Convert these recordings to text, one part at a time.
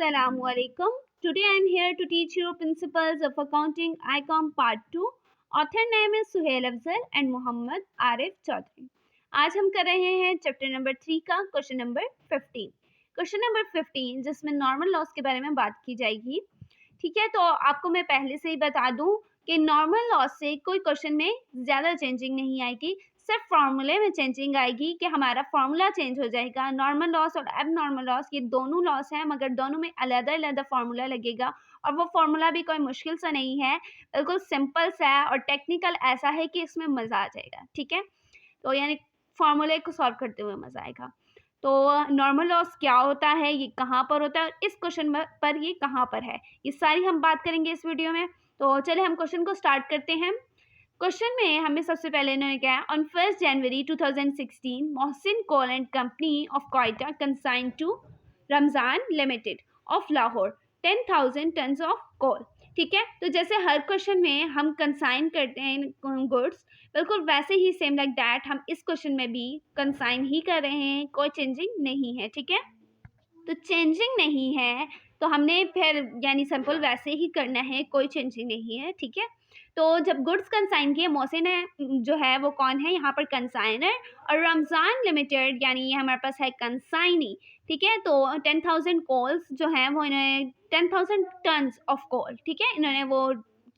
Assalamualaikum. Today I am here to teach you principles of accounting ICOM part 2. Author name is Suhail Afzal and Mohammad Arif Chaudhary. आज हम कर रहे हैं chapter number 3 का question number 15. Question number 15 जिसमें normal loss के बारे में बात की जाएगी. ठीक है, तो आपको मैं पहले से ही बता दूं कि नॉर्मल लॉस से कोई क्वेश्चन में ज़्यादा चेंजिंग नहीं आएगी, सिर्फ फार्मूले में चेंजिंग आएगी कि हमारा फार्मूला चेंज हो जाएगा. नॉर्मल लॉस और अब नॉर्मल लॉस ये दोनों लॉस हैं, मगर दोनों में अलग-अलग फार्मूला लगेगा और वो फार्मूला भी कोई मुश्किल सा नहीं है, बिल्कुल सिंपल सा है और टेक्निकल ऐसा है कि इसमें मज़ा आ जाएगा. ठीक है, तो यानी फार्मूले को सॉल्व करते हुए मज़ा आएगा. तो नॉर्मल लॉस क्या होता है, ये कहाँ पर होता है, इस क्वेश्चन पर ये कहाँ पर है, ये सारी हम बात करेंगे इस वीडियो में. तो चले हम क्वेश्चन को स्टार्ट करते हैं. क्वेश्चन में हमें सबसे पहले इन्होंने क्या है, on 1 January 2016 Mohsin coal and company of Quetta consign to Ramzan limited of Lahore 10,000 tons of coal. ठीक है, तो जैसे हर क्वेश्चन में हम कंसाइन करते हैं गुड्स, बिल्कुल वैसे ही सेम लाइक दैट हम इस क्वेश्चन में भी कंसाइन ही कर रहे हैं, कोई चेंजिंग नहीं है. ठीक है, तो चेंजिंग नहीं है तो हमने फिर यानी सिंपल वैसे ही करना है, कोई चेंजिंग नहीं है. ठीक है, तो जब गुड्स कंसाइन किए, मोहसिन जो है वो कौन है यहाँ पर, कंसाइनर, और रमज़ान लिमिटेड यानी ये हमारे पास है कंसाइनी. ठीक है, तो 10,000 कोल्स जो हैं वो इन्होंने 10,000 टन्स ऑफ कोल, ठीक है, इन्होंने वो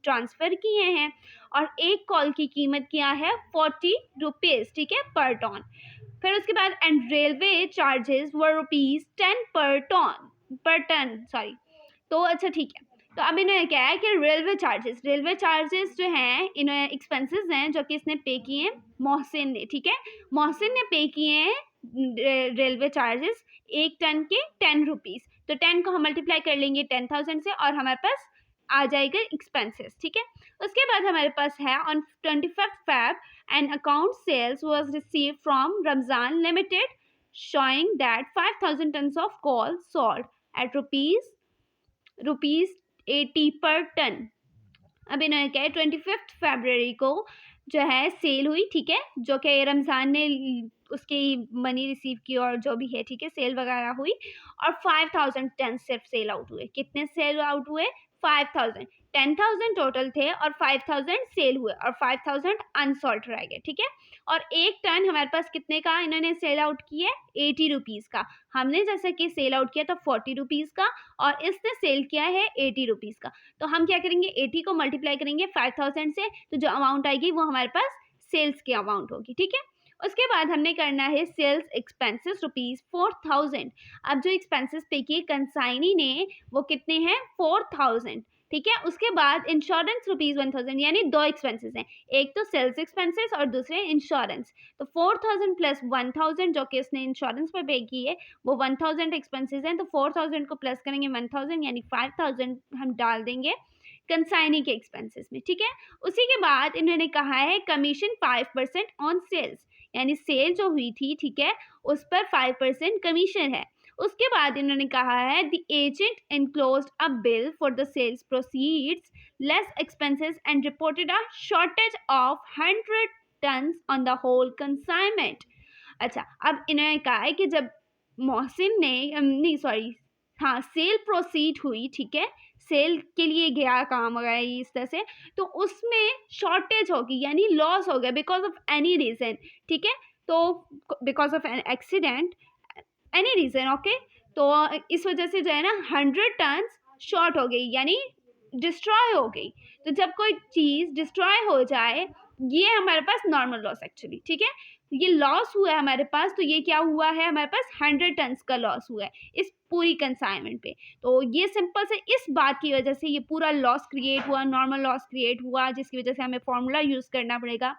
ट्रांसफ़र किए हैं और एक कॉल की कीमत क्या है 40 रुपीज़. ठीक है, पर टन. फिर उसके बाद एंड रेलवे चार्जेस वर ₹10 पर टन सॉरी. तो अच्छा ठीक है, तो अब इन्होंने क्या है कि रेलवे चार्जेस जो हैं इन्होंने एक्सपेंसेस हैं जो कि इसने पे किए हैं मोहसिन ने. ठीक है, मोहसिन ने पे किए हैं रेलवे चार्जेस 1 टन के 10 रुपीज़. तो 10 को हम मल्टीप्लाई कर लेंगे 10,000 से और हमारे पास आ जाएगा एक्सपेंसेस. ठीक है, उसके बाद हमारे पास है on 25 Feb an account sales was received from Ramzan limited showing that 5,000 tons of coal sold at rupees 80 per ton. अब इन्होंने क्या है 25 फरवरी को जो है सेल हुई. ठीक है, जो कि रमज़ान ने उसकी मनी रिसीव की और जो भी है, ठीक है, सेल वगैरह हुई और 5,000 टन सिर्फ सेल आउट हुए. कितने सेल आउट हुए, 5,000. 10,000 टोटल थे और 5,000 सेल हुए और 5,000 अनसॉल्ट रह गए. ठीक है, और 1 टन हमारे पास कितने का इन्होंने सेल आउट किया है, 80 रुपीज़ का. हमने जैसे कि सेल आउट किया था 40 रुपीज़ का और इसने सेल किया है 80 रुपीज़ का. तो हम क्या करेंगे, 80 को मल्टीप्लाई करेंगे 5,000 से, तो जो अमाउंट आएगी वो हमारे पास सेल्स की अमाउंट होगी. ठीक है, उसके बाद हमने करना है सेल्स एक्सपेंसेस ₹4,000. अब जो एक्सपेंसेस पे किए कंसाइनी ने वो कितने हैं, 4,000. ठीक है, उसके बाद इंश्योरेंस ₹1,000 यानी 2 एक्सपेंसेस हैं, एक तो सेल्स एक्सपेंसेस और दूसरे इंश्योरेंस. तो 4,000 प्लस 1,000 जो कि उसने इंश्योरेंस पर पे की है वो 1,000 एक्सपेंसेस हैं. तो 4,000 को प्लस करेंगे 1,000 यानी 5,000 हम डाल देंगे कंसाइनी के एक्सपेंसेस में. ठीक है, उसी के बाद इन्होंने कहा है कमीशन 5% ऑन सेल्स, यानी सेल जो हुई थी, ठीक है, उस पर 5% कमीशन है. उसके बाद इन्होंने कहा है the agent enclosed a bill for the sales proceeds less expenses and reported a shortage of 100 tons on the whole consignment. अच्छा, अब इन्होंने कहा है कि जब मोहसिन ने नहीं सॉरी हाँ सेल प्रोसीड हुई, ठीक है, सेल के लिए गया काम वगैरह इस तरह से, तो उसमें शॉर्टेज होगी यानी लॉस हो गया बिकॉज ऑफ एनी रीज़न. ठीक है, तो because of an accident any reason. Okay, तो इस वजह से जो है ना 100 टन्स शॉर्ट हो गई यानी डिस्ट्रॉय हो गई. तो जब कोई चीज़ डिस्ट्रॉय हो जाए ये हमारे पास नॉर्मल लॉस एक्चुअली. ठीक है, ये लॉस हुआ है हमारे पास, तो ये क्या हुआ है हमारे पास 100 टन्स का लॉस हुआ है इस पूरी कंसाइनमेंट पे. तो ये सिंपल से इस बात की वजह से ये पूरा लॉस क्रिएट हुआ, नॉर्मल लॉस क्रिएट हुआ, जिसकी वजह से हमें फॉर्मूला यूज़ करना पड़ेगा.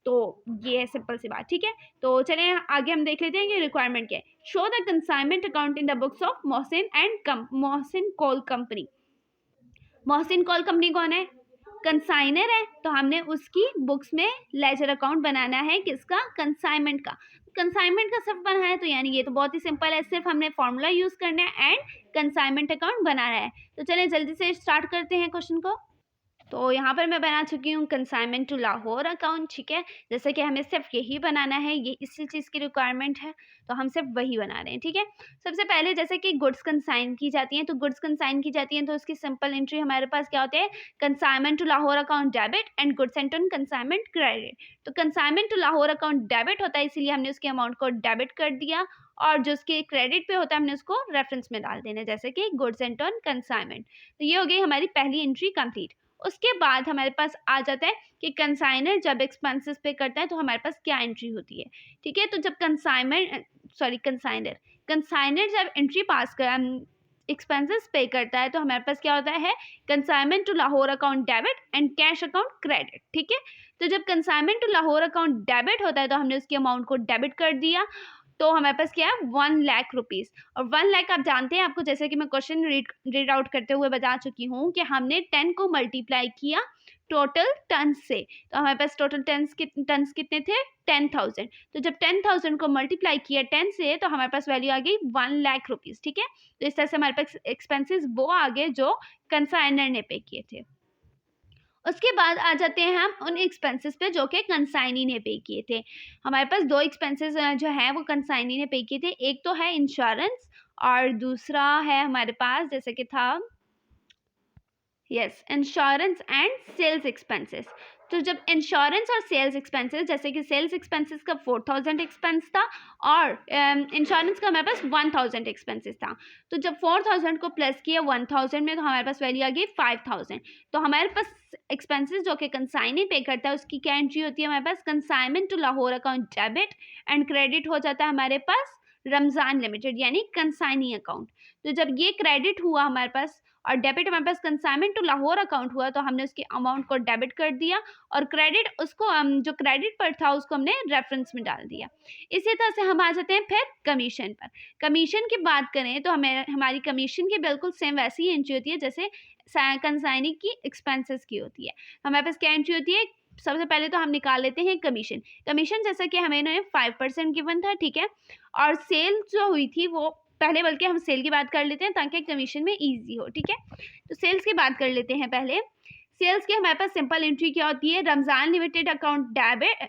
तो ये है सिंपल सी बात. ठीक है, तो चलें आगे हम देख लेते हैं कि रिक्वायरमेंट क्या है. Show the consignment account in the books of Mohsin and Mohsin coal company. Mohsin coal company कौन है, कंसाइनर है, तो हमने उसकी बुक्स में लेजर अकाउंट बनाना है, किसका, कंसाइनमेंट का. कंसाइनमेंट का सिर्फ बनाना है तो यानी ये तो बहुत ही सिंपल है, सिर्फ हमने फॉर्मूला यूज़ करना है एंड कंसाइनमेंट अकाउंट बनाना है. तो चलिए जल्दी से स्टार्ट करते हैं क्वेश्चन को. तो यहाँ पर मैं बना चुकी हूँ कंसाइनमेंट टू लाहौर अकाउंट, ठीक है। जैसे कि हमें सिर्फ यही बनाना है, ये इसी चीज़ की रिक्वायरमेंट है, तो हम सिर्फ वही बना रहे हैं, ठीक है। सबसे पहले जैसे कि गुड्स कंसाइन की जाती हैं, तो गुड्स कंसाइन की जाती हैं तो उसकी सिंपल एंट्री हमारे पास क्या होते हैं, consignment to Lahore account debit and goods and on consignment credit. तो consignment to Lahore account debit होता है, इसीलिए हमने उसके अमाउंट को डेबिट कर दिया, और जो उसके क्रेडिट पे होता है हमने उसको रेफरेंस में डाल देना, जैसे कि गुड्स एंड ऑन कंसाइनमेंट। तो ये हो गई हमारी पहली एंट्री कंप्लीट। उसके बाद हमारे पास आ जाता है कि कंसाइनर जब एक्सपेंसेस पे करता है तो हमारे पास क्या एंट्री होती है, ठीक है। तो जब कंसाइनर जब एंट्री पास कर एक्सपेंसेस पे करता है तो हमारे पास क्या होता है, consignment to Lahore account debit and cash account credit, ठीक है। तो जब consignment to Lahore account debit होता है तो हमने उसके अमाउंट को डेबिट कर दिया, तो हमारे पास क्या है 1 लाख रुपीज़। और 1 लाख आप जानते हैं, आपको जैसे कि मैं क्वेश्चन रीड आउट करते हुए बता चुकी हूँ कि हमने 10 को मल्टीप्लाई किया टोटल टन से, तो हमारे पास टोटल टन्स कितने थे, 10,000। तो जब 10,000 को मल्टीप्लाई किया 10 से तो हमारे पास वैल्यू आ गई 1 लाख रुपीज़, ठीक है। तो इस तरह से हमारे पास एक्सपेंसेस वो आ गए जो कंसाइनर ने पे किए थे। उसके बाद आ जाते हैं हम उन एक्सपेंसेस पे जो कि कंसाइनी ने पे किए थे। हमारे पास 2 एक्सपेंसेस जो हैं वो कंसाइनी ने पे किए थे। एक तो है इंश्योरेंस और दूसरा है हमारे पास जैसे कि था इंश्योरेंस एंड सेल्स एक्सपेंसेस। तो जब इंश्योरेंस और सेल्स एक्सपेंसेस, जैसे कि सेल्स एक्सपेंसेस का 4,000 एक्सपेंस था और इंश्योरेंस का हमारे पास 1,000 एक्सपेंसेस था। तो जब 4,000 को प्लस किया 1,000 में तो हमारे पास वैल्यू आ गई 5,000। तो हमारे पास एक्सपेंसेस जो कि कंसाइनी पे करता है उसकी क्या एंट्री होती है, हमारे पास consignment to Lahore account debit and credit हो जाता है हमारे पास रमज़ान लिमिटेड यानी कंसाइनी अकाउंट। तो जब ये क्रेडिट हुआ हमारे पास और डेबिट हमारे पास कंसाइनमेंट टू लाहौर अकाउंट हुआ, तो हमने उसके अमाउंट को डेबिट कर दिया और क्रेडिट उसको जो क्रेडिट पर था उसको हमने रेफरेंस में डाल दिया। इसी तरह से हम आ जाते हैं फिर कमीशन पर। कमीशन की बात करें तो हमें हमारी कमीशन की बिल्कुल सेम वैसी ही एंट्री होती है जैसे कंसाइनी की एक्सपेंसेस की होती है। हमारे पास क्या एंट्री होती है, सबसे पहले तो हम निकाल लेते हैं कमीशन। कमीशन जैसा कि हमें इन्होंने 5% गिवन था, ठीक है। और सेल जो हुई थी वो पहले, बल्कि हम सेल की बात कर लेते हैं ताकि कमीशन में इजी हो, ठीक है। तो सेल्स की बात कर लेते हैं पहले। सेल्स की हमारे पास सिंपल एंट्री क्या होती है, Ramzan limited account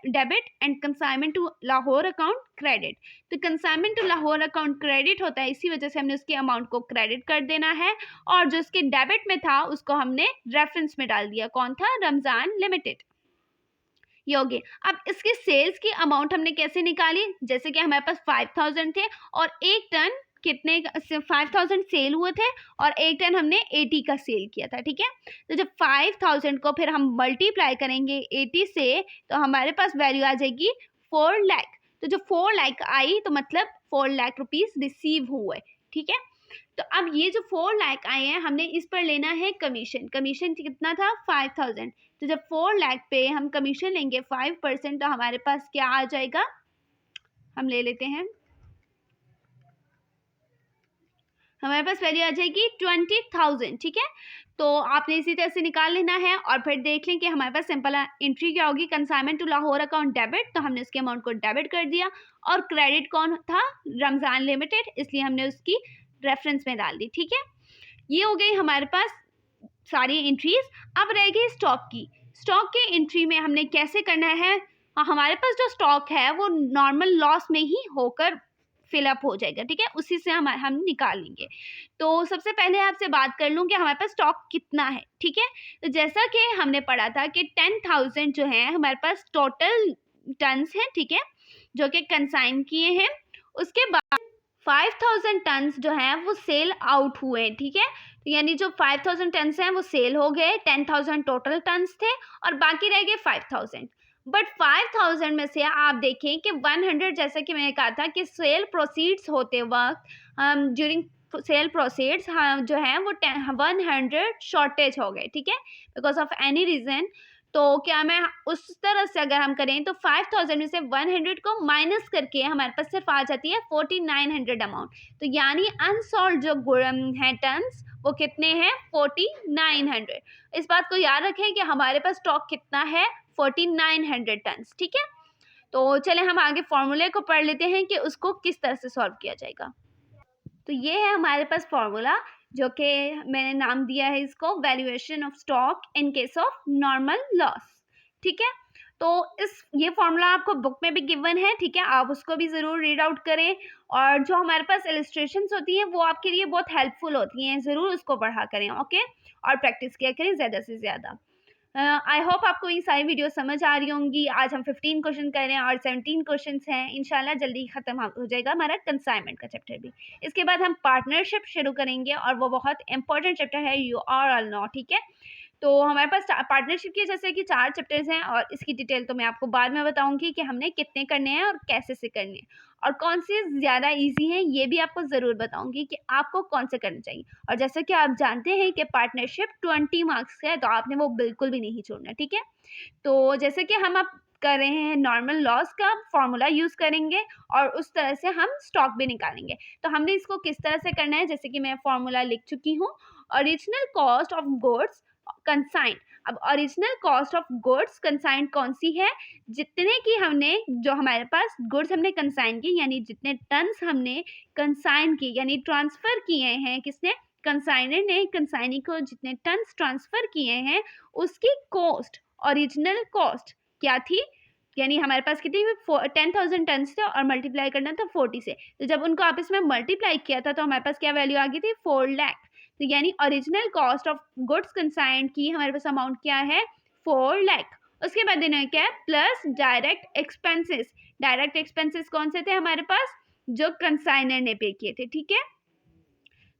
debit and consignment to Lahore account credit. तो consignment to Lahore account credit होता है, इसी वजह से हमने उसके अमाउंट को क्रेडिट कर देना है और जो उसके डेबिट में था उसको हमने रेफरेंस में डाल दिया, कौन था, रमज़ान लिमिटेड। ये हो गया। अब इसके सेल्स की अमाउंट हमने कैसे निकाली, जैसे कि हमारे पास 5,000 थे और 1 टन कितने 5,000 सेल हुए थे और 1 टन हमने 80 का सेल किया था, ठीक है। तो जब 5,000 को फिर हम मल्टीप्लाई करेंगे 80 से तो हमारे पास वैल्यू आ जाएगी 4 लाख। तो जब 4 लाख आई तो मतलब 4 लाख रुपीज़ रिसीव हुए, ठीक है। तो अब ये जो 4 लाख आए हैं हमने इस पर लेना है कमीशन। कमीशन कितना था, 5,000। तो जब 4 लाख पे हम कमीशन लेंगे 5% तो हमारे पास क्या आ जाएगा, हम ले लेते हैं, हमारे पास वैल्यू आ जाएगी 20,000, ठीक है। तो आपने इसी तरह से निकाल लेना है और फिर देख लें कि हमारे पास सिंपल एंट्री क्या होगी, consignment to Lahore account debit, तो हमने उसके अमाउंट को डेबिट कर दिया और क्रेडिट कौन था, रमज़ान लिमिटेड, इसलिए हमने उसकी रेफरेंस में डाल दी, ठीक है। ये हो गई हमारे पास सारी एंट्रीज। अब रह गई स्टॉक की। स्टॉक की एंट्री में हमने कैसे करना है, हमारे पास जो स्टॉक है वो नॉर्मल लॉस में ही होकर फिलअप हो जाएगा, ठीक है, उसी से हम निकाल लेंगे। तो सबसे पहले आपसे बात कर लूँ कि हमारे पास स्टॉक कितना है, ठीक है। तो जैसा कि हमने पढ़ा था कि 10,000 जो है हमारे पास टोटल टन्स हैं, ठीक है, जो कि कंसाइन किए हैं। उसके बाद 5,000 टन्स जो हैं वो सेल आउट हुए हैं, ठीक है। यानी जो 5,000 टन्स हैं वो सेल हो गए, 10,000 टोटल टन्स थे और बाकी रह गए 5,000। बट 5,000 में से आप देखें कि 100, जैसा कि मैंने कहा था कि सेल प्रोसीड्स होते वक्त ड्यूरिंग सेल प्रोसीड्स जो हैं वो 100 शॉर्टेज हो गए, ठीक है, बिकॉज ऑफ एनी रीज़न। तो क्या मैं उस तरह से अगर हम करें तो 5,000 में से 100 को माइनस करके हमारे पास सिर्फ आ जाती है 4,900 अमाउंट। तो यानी अनसोल्ड जो है टन्स वो कितने हैं, 4,900। इस बात को याद रखें कि हमारे पास स्टॉक कितना है, 4,900 टन्स, ठीक है। तो चले हम आगे फॉर्मूले को पढ़ लेते हैं कि उसको किस तरह से सॉल्व किया जाएगा। तो ये है हमारे पास फॉर्मूला जो कि मैंने नाम दिया है इसको valuation of stock in case of normal loss. ठीक है, तो ये फॉर्मूला आपको बुक में भी गिवन है। ठीक है, आप उसको भी ज़रूर रीड आउट करें, और जो हमारे पास इलस्ट्रेशंस होती हैं वो आपके लिए बहुत हेल्पफुल होती हैं, ज़रूर उसको पढ़ा करें। ओके, और प्रैक्टिस किया करें ज़्यादा से ज़्यादा। आई होप आपको ये सारी वीडियो समझ आ रही होंगी। आज हम 15 क्वेश्चन कर रहे हैं और 17 क्वेश्चंस हैं। इंशाल्लाह जल्दी ख़त्म हो जाएगा हमारा कंसाइनमेंट का चैप्टर भी। इसके बाद हम पार्टनरशिप शुरू करेंगे, और वो बहुत इंपॉर्टेंट चैप्टर है, यू ऑल नो। ठीक है, तो हमारे पास पार्टनरशिप के जैसे कि 4 चैप्टर्स हैं, और इसकी डिटेल तो मैं आपको बाद में बताऊंगी कि हमने कितने करने हैं और कैसे से करने हैं, और कौन से ज़्यादा इजी हैं ये भी आपको ज़रूर बताऊंगी कि आपको कौन से करने चाहिए। और जैसे कि आप जानते हैं कि पार्टनरशिप 20 मार्क्स का है, तो आपने वो बिल्कुल भी नहीं छोड़ना। ठीक है, तो जैसे कि हम अब कर रहे हैं नॉर्मल लॉस का फॉर्मूला यूज़ करेंगे, और उस तरह से हम स्टॉक भी निकालेंगे। तो हमने इसको किस तरह से करना है, जैसे कि मैं फॉर्मूला लिख चुकी हूँ। Original cost of goods consigned. अब original cost of goods consigned कौन सी है, जितने की हमने, जो हमारे पास गुड्स हमने कंसाइन की, यानी जितने टन्स हमने कंसाइन की, यानी ट्रांसफ़र किए हैं, किसने, कंसाइनर ने कंसाइनी को जितने टन्स ट्रांसफ़र किए हैं, उसकी कॉस्ट, ओरिजिनल कॉस्ट क्या थी, यानी हमारे पास कितनी 10,000 टन्स थे, और मल्टीप्लाई करना था 40 से। तो जब उनको आपस में मल्टीप्लाई किया था तो हमारे पास क्या वैल्यू आ गई थी, 4 लाख। तो यानी ओरिजिनल कॉस्ट ऑफ गुड्स कंसाइंड की हमारे पास अमाउंट क्या है, 4 लाख। उसके बाद इन्होंने क्या है, plus direct expenses. Direct expenses कौन से थे हमारे पास, जो कंसाइनर ने पे किए थे। ठीक है,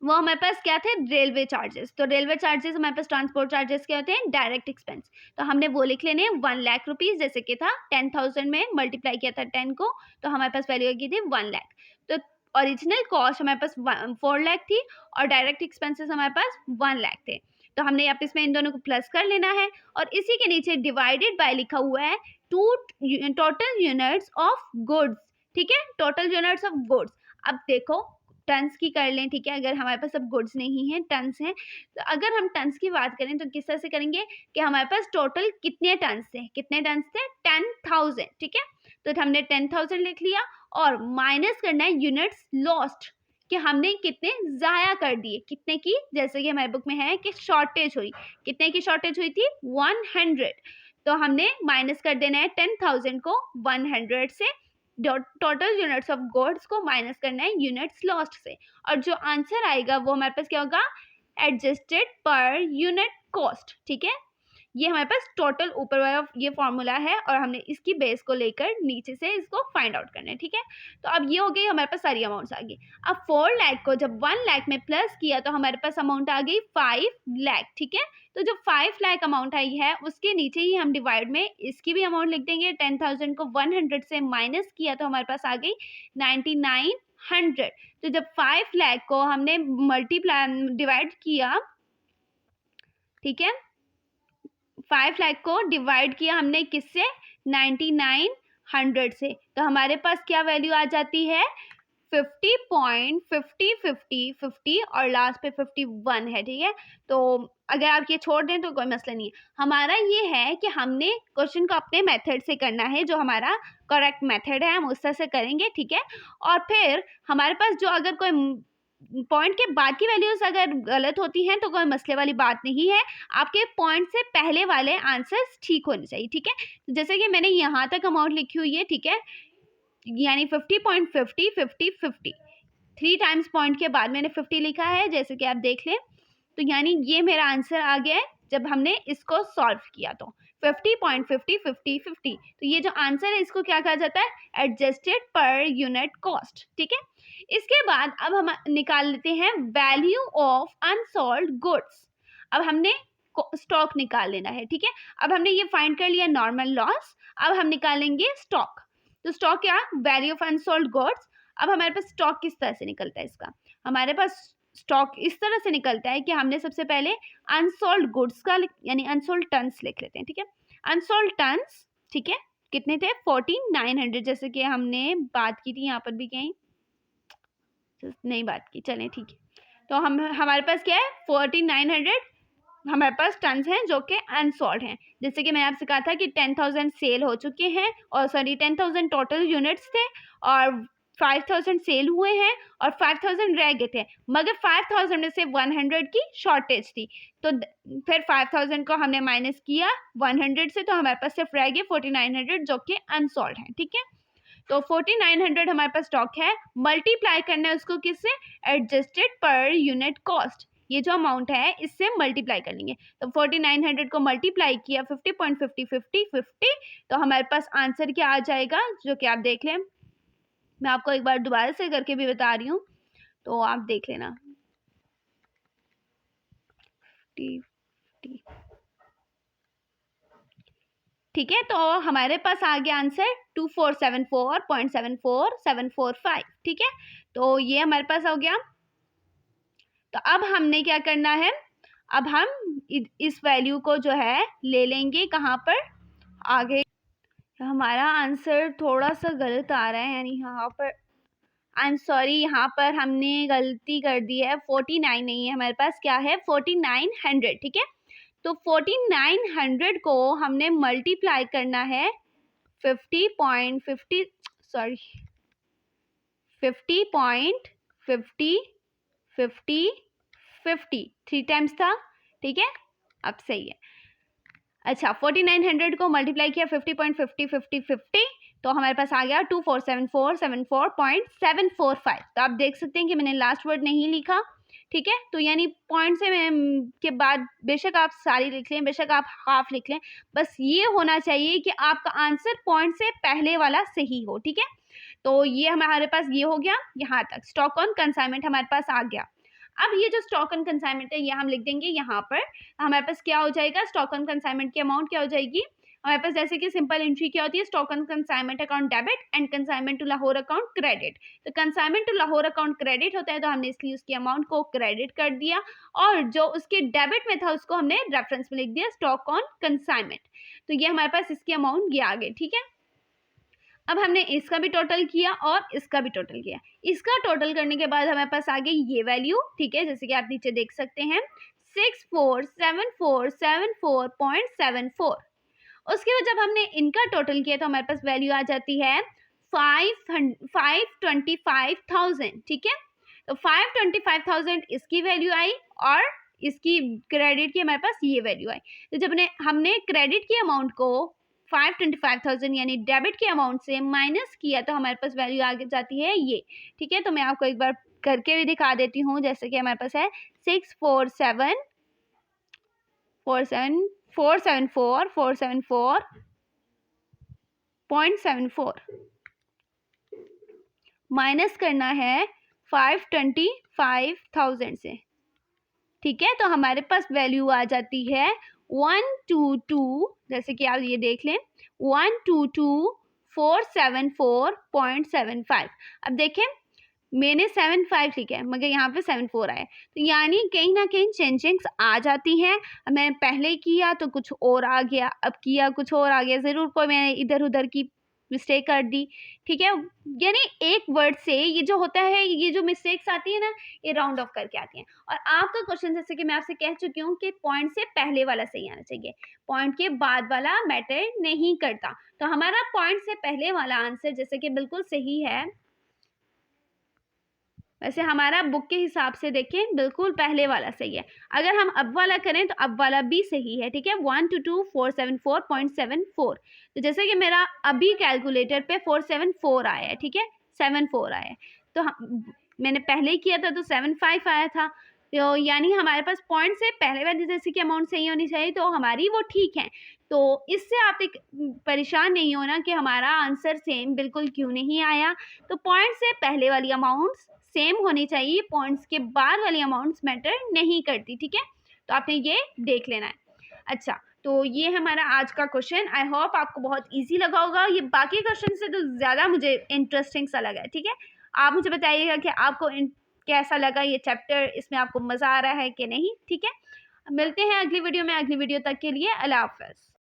वो हमारे पास क्या थे, रेलवे चार्जेस। तो रेलवे चार्जेस हमारे पास, ट्रांसपोर्ट चार्जेस क्या होते हैं, डायरेक्ट एक्सपेंस। तो हमने वो लिख लेने 1 लाख रुपीज़, जैसे कि था 10,000 में मल्टीप्लाई किया था 10 को, तो हमारे पास वैल्यू आ गई थी 1 लाख। तो ओरिजिनल कॉस्ट हमारे पास 4 लाख थी, और डायरेक्ट एक्सपेंसेस हमारे पास 1 लाख थे। तो हमने आप इसमें इन दोनों को प्लस कर लेना है, और इसी के नीचे डिवाइडेड बाय लिखा हुआ है टोटल यूनिट्स ऑफ गुड्स। ठीक है, टोटल यूनिट्स ऑफ गुड्स। अब देखो टन्स की कर लें। ठीक है, अगर हमारे पास अब गुड्स नहीं है, टन्स हैं, तो अगर हम टन्स की बात करें तो किस तरह से करेंगे कि हमारे पास टोटल कितने टन्स थे, 10,000। ठीक है, तो हमने 10,000 लिख लिया, और माइनस करना है यूनिट्स लॉस्ट, कि हमने कितने ज़ाया कर दिए, कितने की, जैसे कि हमारे बुक में है कि शॉर्टेज हुई, कितने की शॉर्टेज हुई थी, 100। तो हमने माइनस कर देना है 10,000 को 100 से, टोटल यूनिट्स ऑफ गुड्स को माइनस करना है यूनिट्स लॉस्ट से, और जो आंसर आएगा वो हमारे पास क्या होगा, एडजस्टेड पर यूनिट कॉस्ट। ठीक है, ये हमारे पास टोटल ऊपर वाला ये फॉर्मूला है, और हमने इसकी बेस को लेकर नीचे से इसको फाइंड आउट करना है। ठीक है, तो अब ये हो गई हमारे पास सारी अमाउंट्स आ गई। अब 4 लाख को जब 1 लाख में प्लस किया तो हमारे पास अमाउंट आ गई 5 लाख। ठीक है, तो जो 5 लाख अमाउंट आई है उसके नीचे ही हम डिवाइड में इसकी भी अमाउंट लिख देंगे। 10,000 को 100 से माइनस किया तो हमारे पास आ गई 9900। तो जब 5 लाख को हमने मल्टीप्लाई डिवाइड किया, ठीक है, 5 लाख को डिवाइड किया हमने किससे, 9900 से, तो हमारे पास क्या वैल्यू आ जाती है, 50.50 और लास्ट पे 51 है। ठीक है, तो अगर आप ये छोड़ दें तो कोई मसला नहीं है। हमारा ये है कि हमने क्वेश्चन को अपने मेथड से करना है, जो हमारा करेक्ट मेथड है हम उस तरह से करेंगे। ठीक है, और फिर हमारे पास जो अगर कोई पॉइंट के बाद की वैल्यूज अगर गलत होती हैं तो कोई मसले वाली बात नहीं है, आपके पॉइंट से पहले वाले आंसर्स ठीक होने चाहिए। ठीक है, तो जैसे कि मैंने यहाँ तक अमाउंट लिखी हुई है, ठीक है, यानी 50.50 50 50 3 टाइम्स पॉइंट के बाद मैंने 50 लिखा है, जैसे कि आप देख लें। तो यानी ये मेरा आंसर आ गया है जब हमने इसको सॉल्व किया, तो 50.50 50 50। तो ये जो आंसर है इसको क्या कहा जाता है, एडजस्टेड पर यूनिट कॉस्ट। ठीक है, इसके बाद अब हम निकाल लेते हैं वैल्यू ऑफ अनसोल्ड गुड्स। अब हमने स्टॉक निकाल लेना है। ठीक है, अब हमने ये फाइंड कर लिया नॉर्मल लॉस, अब हम निकालेंगे स्टॉक। तो स्टॉक क्या, वैल्यू ऑफ अनसोल्ड गुड्स। अब हमारे पास स्टॉक किस तरह से निकलता है, इसका हमारे पास स्टॉक इस तरह से निकलता है कि हमने सबसे पहले अनसोल्ड गुड्स का यानी अनसोल्ड टन्स लिख लेते हैं। ठीक है, अनसोल्ड टन्स, ठीक है, कितने थे, 4900, जैसे कि हमने बात की थी, यहाँ पर भी कहीं नहीं बात की, चलें ठीक है। तो हम हमारे पास क्या है, 4900 हमारे पास टन्स हैं जो कि अनसोल्ड हैं। जैसे कि मैंने आपसे कहा था कि 10,000 सेल हो चुके हैं, और सॉरी 10,000 टोटल यूनिट्स थे, और 5000 सेल हुए हैं और 5000 रह गए थे, मगर 5000 में से 100 की शॉर्टेज थी, तो फिर 5000 को हमने माइनस किया 100 से, तो हमारे पास सिर्फ रह गए 4900 जो कि अनसॉल्व है। ठीक है, तो 4900 हमारे पास स्टॉक है, मल्टीप्लाई करना है उसको किससे, एडजस्टेड पर यूनिट कॉस्ट, ये जो अमाउंट है इससे मल्टीप्लाई कर लेंगे। तो 4900 को मल्टीप्लाई किया 50.50 50 50, तो हमारे पास आंसर क्या आ जाएगा, जो कि आप देख लें, मैं आपको एक बार दोबारा से करके भी बता रही हूँ, तो आप देख लेना। 50 ठीक है, तो हमारे पास आ गया आंसर 2474.74745। ठीक है, तो ये हमारे पास हो गया। तो अब हमने क्या करना है, अब हम इस वैल्यू को जो है ले लेंगे कहाँ पर, आगे। हमारा आंसर थोड़ा सा गलत आ रहा है, यानी यहाँ पर आई एम सॉरी, यहाँ पर हमने गलती कर दी है, 49 नहीं है हमारे पास, क्या है 4900। ठीक है, तो 4900 को हमने मल्टीप्लाई करना है 50.50 सॉरी 50.50 50 50 3 टाइम्स था। ठीक है, अब सही है। अच्छा, 4900 को मल्टीप्लाई किया 50.50 50 50, तो हमारे पास आ गया 247474.745। तो आप देख सकते हैं कि मैंने लास्ट वर्ड नहीं लिखा। ठीक है, तो यानी पॉइंट से के बाद बेशक आप सारी लिख लें, बेशक आप हाफ लिख लें, बस ये होना चाहिए कि आपका आंसर पॉइंट से पहले वाला सही हो। ठीक है, तो ये हमारे पास ये हो गया, यहाँ तक स्टॉक ऑन कंसाइनमेंट हमारे पास आ गया। अब ये जो स्टॉक ऑन कंसाइनमेंट है ये हम लिख देंगे यहाँ पर, हमारे पास क्या हो जाएगा, स्टॉक ऑन कंसाइनमेंट की अमाउंट क्या हो जाएगी हमारे पास, जैसे कि सिंपल एंट्री क्या होती है, stock on consignment account debit and consignment to Lahore account credit. तो consignment to Lahore account credit होता है, तो हमने इसलिए उसकी अमाउंट को क्रेडिट कर दिया, और जो उसके डेबिट में था उसको हमने रेफरेंस में लिख दिया स्टॉक ऑन कंसाइनमेंट। तो ये हमारे पास इसकी अमाउंट ये आ गई। ठीक है, अब हमने इसका भी टोटल किया और इसका भी टोटल किया, इसका टोटल करने के बाद हमारे पास आ गई ये वैल्यू। ठीक है, जैसे कि आप नीचे देख सकते हैं 647474.74। उसके बाद जब हमने इनका टोटल किया तो हमारे पास वैल्यू आ जाती है 525,000। ठीक है, तो 525,000 इसकी वैल्यू आई और इसकी क्रेडिट की हमारे पास ये वैल्यू आई। तो जब हमने क्रेडिट की अमाउंट को 525,000 यानी डेबिट के अमाउंट से माइनस किया तो हमारे पास वैल्यू आगे जाती है ये। ठीक है, तो मैं आपको एक बार करके भी दिखा देती हूँ, जैसे कि हमारे पास है 474 माइनस करना है 525,000 से। ठीक है, तो हमारे पास वैल्यू आ जाती है 122, जैसे कि आप ये देख लें 122,474.75। अब देखें मैंने 75 लिखा है मगर यहाँ पे 74 आया, तो यानी कहीं ना कहीं चेंजिंग्स आ जाती हैं। मैंने पहले किया तो कुछ और आ गया, अब किया कुछ और आ गया, ज़रूर कोई मैंने इधर उधर की मिस्टेक कर दी। ठीक है, यानी एक वर्ड से ये जो होता है, ये जो मिस्टेक्स आती है ना, ये राउंड ऑफ करके आती हैं। और आपका क्वेश्चन जैसे कि मैं आपसे कह चुकी हूँ कि पॉइंट से पहले वाला सही आना चाहिए, पॉइंट के बाद वाला मैटर नहीं करता। तो हमारा पॉइंट से पहले वाला आंसर जैसे कि बिल्कुल सही है, वैसे हमारा बुक के हिसाब से देखें बिल्कुल पहले वाला सही है। अगर हम अब वाला करें तो अब वाला भी सही है। ठीक है, 122,474.74। तो जैसे कि मेरा अभी कैलकुलेटर पे 474 आया है। ठीक है, 74 आया है, तो मैंने पहले किया था तो 75 आया था, तो यानी हमारे पास पॉइंट से पहले वाली जैसे कि अमाउंट सही होनी चाहिए, तो हमारी वो ठीक है। तो इससे आप एक परेशान नहीं होना कि हमारा आंसर सेम बिल्कुल क्यों नहीं आया। तो पॉइंट से पहले वाली अमाउंट्स सेम होनी चाहिए, पॉइंट्स के बाद वाली अमाउंट्स मैटर नहीं करती। ठीक है, तो आपने ये देख लेना है। अच्छा, तो ये हमारा आज का क्वेश्चन, आई होप आपको बहुत इजी लगा होगा। ये बाकी क्वेश्चन से तो ज़्यादा मुझे इंटरेस्टिंग सा लगा है। ठीक है, आप मुझे बताइएगा कि आपको कैसा लगा ये चैप्टर, इसमें आपको मज़ा आ रहा है कि नहीं। ठीक है, मिलते हैं अगली वीडियो में। अगली वीडियो तक के लिए अल्लाह हाफ़िज़।